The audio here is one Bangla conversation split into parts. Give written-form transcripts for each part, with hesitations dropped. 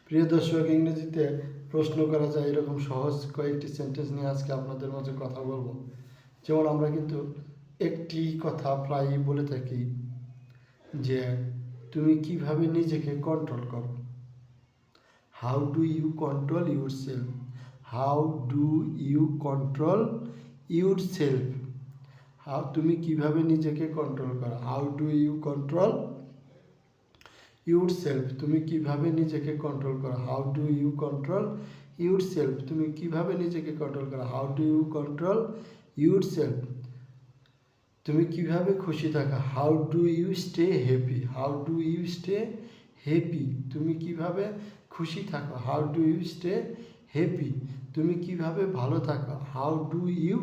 প্রিয় দর্শক, ইংরেজিতে প্রশ্ন করা যায় এরকম সহজ কয়েকটি সেন্টেন্স নিয়ে আজকে আপনাদের মাঝে কথা বলবো। যেমন আমরা কিন্তু একটি কথা প্রায়ই বলে থাকি যে তুমি কিভাবে নিজেকে কন্ট্রোল করো। How do you control yourself? How do you control yourself? তুমি কিভাবে নিজেকে কন্ট্রোল করো? How do you control yourself? তুমি কিভাবে নিজেকে কন্ট্রোল করো? How do you control yourself? তুমি কিভাবে নিজেকে কন্ট্রোল করো? How do you control yourself? তুমি কিভাবে খুশি থাকো? How do you stay happy? How do you stay happy? তুমি কিভাবে খুশি থাকো? How do you stay happy? তুমি কিভাবে ভালো থাকো? How do you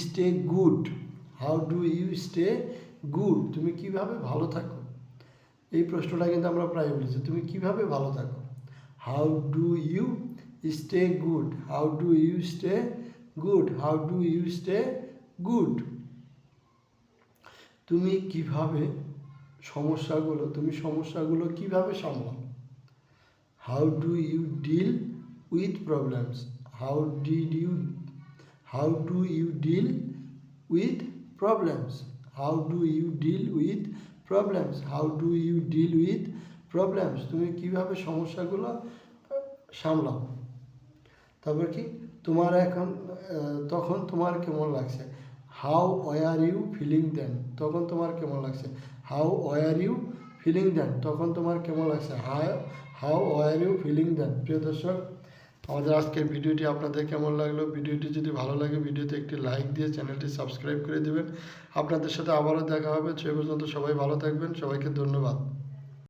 stay good? How do you stay good? তুমি কিভাবে ভালো থাকো? এই প্রশ্নটা কিন্তু আমরা প্রায় বলেছি, তুমি কিভাবে ভালো থাকো? How do you stay good? How do you stay good? How do you stay good? তুমি সমস্যাগুলো কিভাবে সামলাও? How do you deal with problems? How do you deal with problems? How do you deal with problems? How do you deal with problems? তুমি কিভাবে সমস্যাগুলো সামলাও? তারপর কি তখন তোমার কেমন লাগছে? হাউ ওয়ার ইউ ফিলিং দেন? তখন তোমার কেমন লাগছে? হাউ ওয়ার ইউ ফিলিং দেন? তখন তোমার কেমন লাগছে? হাউ ওয়ার ইউ ফিলিং দেন? প্রিয় দর্শক, আমাদের আজকের ভিডিওটি আপনাদের কেমন লাগলো? ভিডিওটি যদি ভালো লাগে ভিডিওতে একটি লাইক দিয়ে চ্যানেলটি সাবস্ক্রাইব করে দেবেন। আপনাদের সাথে আবারও দেখা হবে। সে পর্যন্ত সবাই ভালো থাকবেন। সবাইকে ধন্যবাদ।